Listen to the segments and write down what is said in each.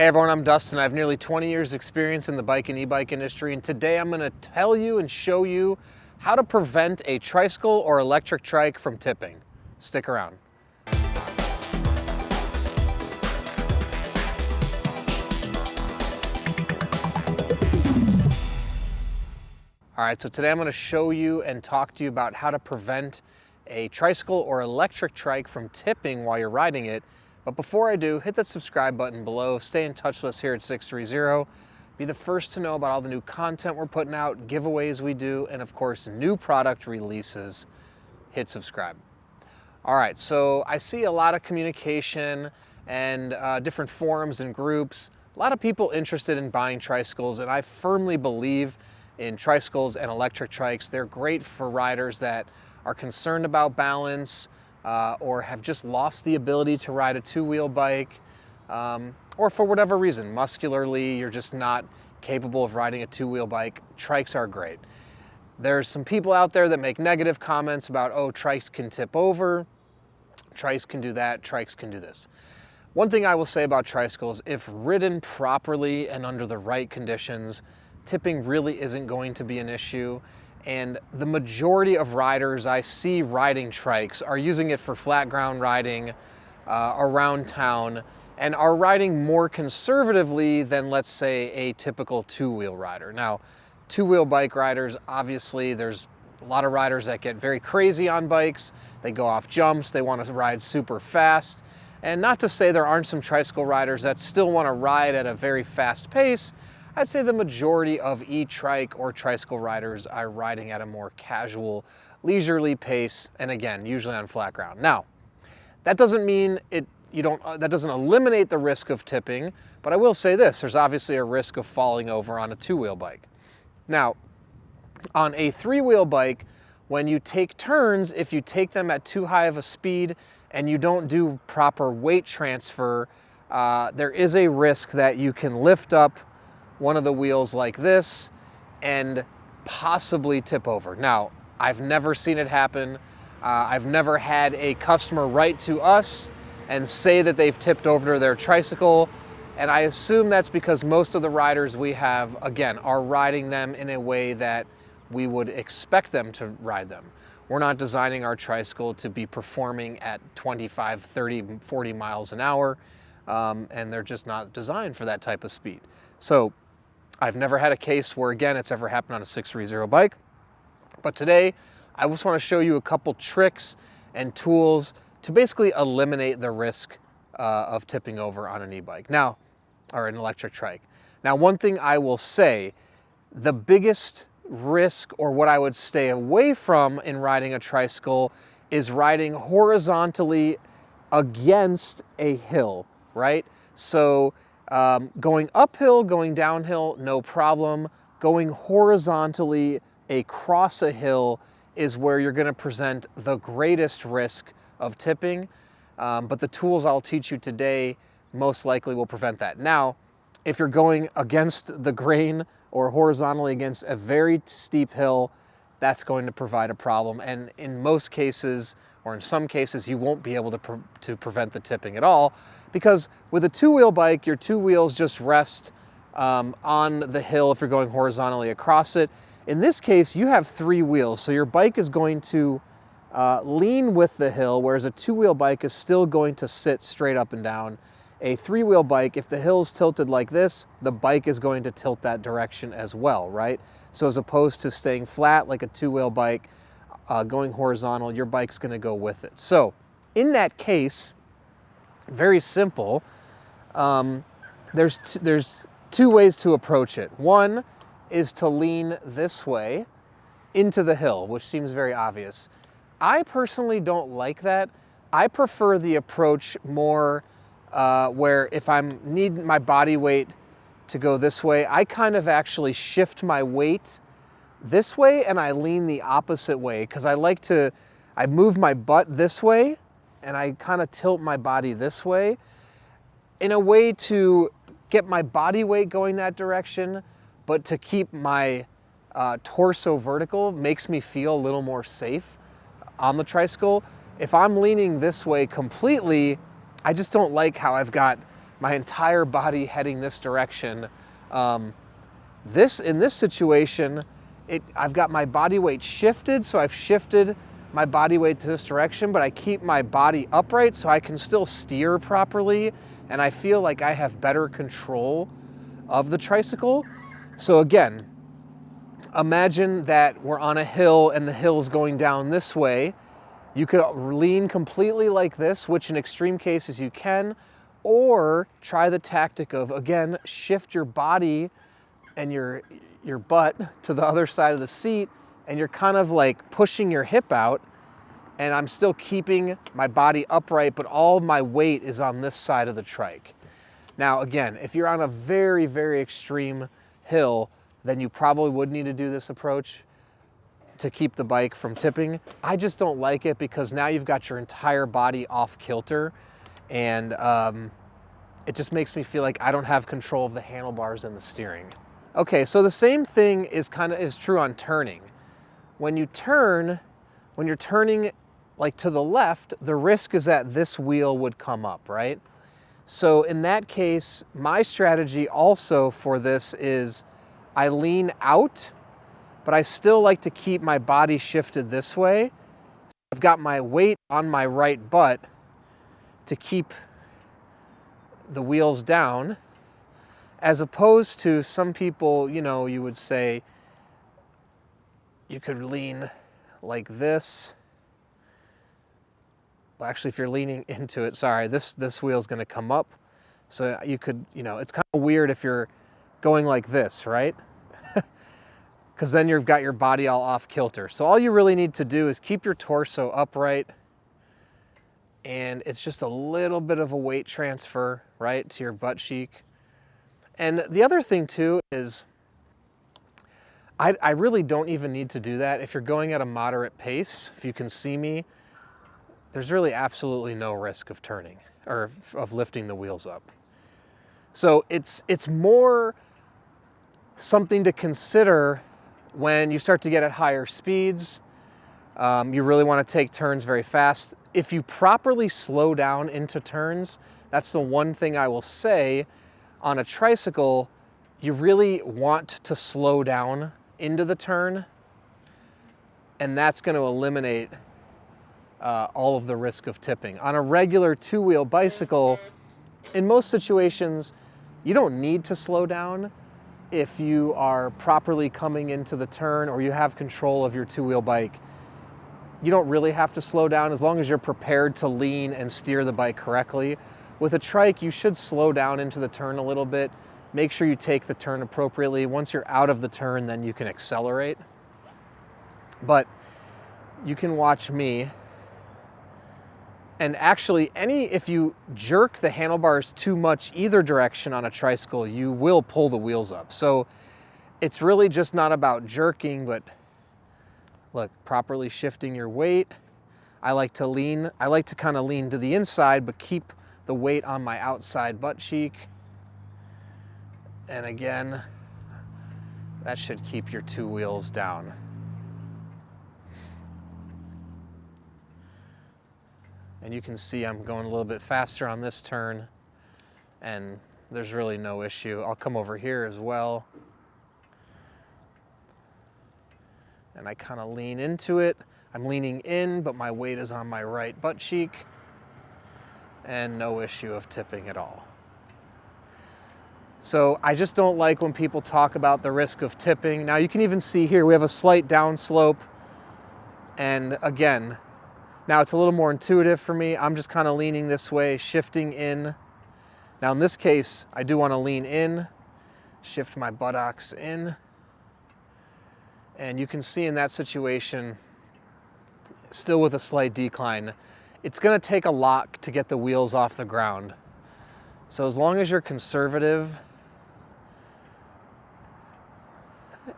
Hey everyone, I'm Dustin. I have nearly 20 years experience in the bike and e-bike industry, and today I'm going to tell you and show you how to prevent a tricycle or electric trike from tipping. Stick around. All right, so today I'm going to show you and talk to you about how to prevent a tricycle or electric trike from tipping while you're riding it. But before I do, hit that subscribe button below, stay in touch with us here at 630, be the first to know about all the new content we're putting out, giveaways we do, and of course, new product releases. Hit subscribe. All right, so I see a lot of communication and different forums and groups, a lot of people interested in buying tricycles, and I firmly believe in tricycles and electric trikes. They're great for riders that are concerned about balance, or have just lost the ability to ride a two-wheel bike, or for whatever reason, muscularly, you're just not capable of riding a two-wheel bike. Trikes are great. There's some people out there that make negative comments about, oh, trikes can tip over, trikes can do that, trikes can do this. One thing I will say about tricycles, if ridden properly and under the right conditions, tipping really isn't going to be an issue. And the majority of riders I see riding trikes are using it for flat ground riding around town, and are riding more conservatively than, let's say, a typical two-wheel rider. Now, two-wheel bike riders, obviously, there's a lot of riders that get very crazy on bikes. They go off jumps, they want to ride super fast. And not to say there aren't some tricycle riders that still want to ride at a very fast pace. I'd say the majority of e-trike or tricycle riders are riding at a more casual, leisurely pace, and again, usually on flat ground. Now, that doesn't mean that doesn't eliminate the risk of tipping, but I will say this, there's obviously a risk of falling over on a two-wheel bike. Now, on a three-wheel bike, when you take turns, if you take them at too high of a speed and you don't do proper weight transfer, there is a risk that you can lift up one of the wheels like this and possibly tip over. Now, I've never seen it happen. I've never had a customer write to us and say that they've tipped over their tricycle. And I assume that's because most of the riders we have, again, are riding them in a way that we would expect them to ride them. We're not designing our tricycle to be performing at 25, 30, 40 miles an hour, and they're just not designed for that type of speed. So I've never had a case where, again, it's ever happened on a 630 bike. But today, I just want to show you a couple tricks and tools to basically eliminate the risk of tipping over on an e-bike. Now, or an electric trike. Now, one thing I will say, the biggest risk, or what I would stay away from in riding a tricycle, is riding horizontally against a hill, right? So going uphill, going downhill, no problem. Going horizontally across a hill is where you're going to present the greatest risk of tipping. But the tools I'll teach you today most likely will prevent that. Now, if you're going against the grain or horizontally against a very steep hill, that's going to provide a problem. And in most cases, or in some cases, you won't be able to prevent the tipping at all, because with a two-wheel bike, your two wheels just rest on the hill if you're going horizontally across it. In this case, you have three wheels, so your bike is going to lean with the hill, whereas a two-wheel bike is still going to sit straight up and down. A three-wheel bike, if the hill's tilted like this, the bike is going to tilt that direction as well, right? So as opposed to staying flat like a two-wheel bike, going horizontal, your bike's going to go with it. So in that case, very simple, there's two ways to approach it. One is to lean this way into the hill, which seems very obvious. I personally don't like that. I prefer the approach more where if I need my body weight to go this way, I kind of actually shift my weight this way and I lean the opposite way, because I move my butt this way and I kind of tilt my body this way in a way to get my body weight going that direction, but to keep my torso vertical makes me feel a little more safe on the tricycle. If I'm leaning this way completely, I just don't like how I've got my entire body heading this direction. In this situation, I've got my body weight shifted, so I've shifted my body weight to this direction, but I keep my body upright so I can still steer properly, and I feel like I have better control of the tricycle. So again, imagine that we're on a hill and the hill is going down this way. You could lean completely like this, which in extreme cases you can, or try the tactic of, again, shift your body and your butt to the other side of the seat, and you're kind of like pushing your hip out, and I'm still keeping my body upright, but all my weight is on this side of the trike. Now, again, if you're on a very, very extreme hill, then you probably would need to do this approach to keep the bike from tipping. I just don't like it because now you've got your entire body off kilter, and it just makes me feel like I don't have control of the handlebars and the steering. Okay, so the same thing is true on turning. When you're turning like to the left, the risk is that this wheel would come up, right? So in that case, my strategy also for this is I lean out, but I still like to keep my body shifted this way. I've got my weight on my right butt to keep the wheels down, as opposed to some people, you know, you would say you could lean like this. Well, actually, if you're leaning into it, sorry, this wheel's gonna come up. So you could, you know, it's kind of weird if you're going like this, right? Because then you've got your body all off kilter. So all you really need to do is keep your torso upright, and it's just a little bit of a weight transfer, right, to your butt cheek. And the other thing too is I really don't even need to do that. If you're going at a moderate pace, if you can see me, there's really absolutely no risk of turning or of lifting the wheels up. So it's more something to consider when you start to get at higher speeds. You really want to take turns very fast. If you properly slow down into turns, that's the one thing I will say. On a tricycle, you really want to slow down into the turn, and that's going to eliminate all of the risk of tipping. On a regular two-wheel bicycle, in most situations, you don't need to slow down if you are properly coming into the turn or you have control of your two-wheel bike. You don't really have to slow down as long as you're prepared to lean and steer the bike correctly. With a trike, you should slow down into the turn a little bit. Make sure you take the turn appropriately. Once you're out of the turn, then you can accelerate. But you can watch me. And actually, if you jerk the handlebars too much either direction on a tricycle, you will pull the wheels up. So it's really just not about jerking, but look, properly shifting your weight. I like to kind of lean to the inside, but keep the weight on my outside butt cheek. And again, that should keep your two wheels down. And you can see I'm going a little bit faster on this turn, and there's really no issue. I'll come over here as well. And I kind of lean into it. I'm leaning in, but my weight is on my right butt cheek, and no issue of tipping at all. So I just don't like when people talk about the risk of tipping. Now you can even see here, we have a slight downslope. And again, now it's a little more intuitive for me. I'm just kind of leaning this way, shifting in. Now in this case, I do want to lean in, shift my buttocks in. And you can see in that situation, still with a slight decline, it's going to take a lot to get the wheels off the ground. So as long as you're conservative,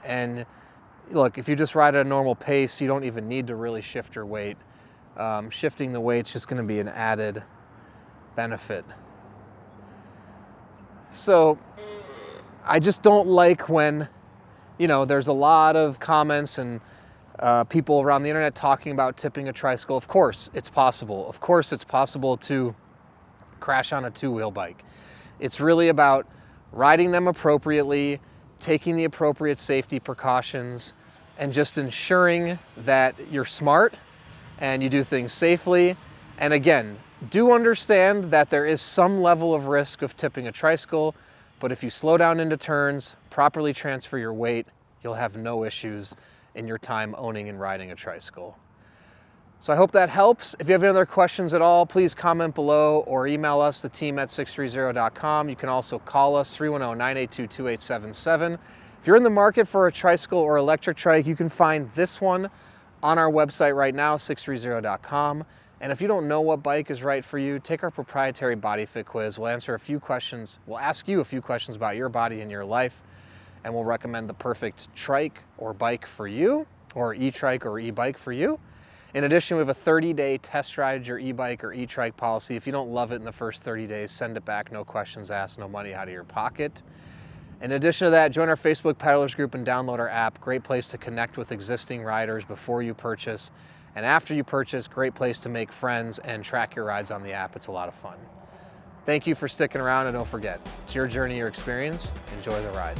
and look, if you just ride at a normal pace, you don't even need to really shift your weight. Shifting the weight's just going to be an added benefit. So I just don't like when, you know, there's a lot of comments and people around the internet talking about tipping a tricycle. Of course it's possible. Of course it's possible to crash on a two-wheel bike. It's really about riding them appropriately, taking the appropriate safety precautions, and just ensuring that you're smart and you do things safely. And again, do understand that there is some level of risk of tipping a tricycle, but if you slow down into turns, properly transfer your weight, you'll have no issues in your time owning and riding a tricycle. So I hope that helps. If you have any other questions at all, please comment below or email us, the team at sixthreezero.com. You can also call us, 310-982-2877. If you're in the market for a tricycle or electric trike, you can find this one on our website right now, sixthreezero.com. And if you don't know what bike is right for you, take our proprietary body fit quiz. We'll answer a few questions. We'll ask you a few questions about your body and your life, and we'll recommend the perfect trike or bike for you, or e-trike or e-bike for you. In addition, we have a 30-day test ride your e-bike or e-trike policy. If you don't love it in the first 30 days, send it back, no questions asked, no money out of your pocket. In addition to that, join our Facebook Peddlers group and download our app. Great place to connect with existing riders before you purchase. And after you purchase, great place to make friends and track your rides on the app. It's a lot of fun. Thank you for sticking around, and don't forget, it's your journey, your experience. Enjoy the ride.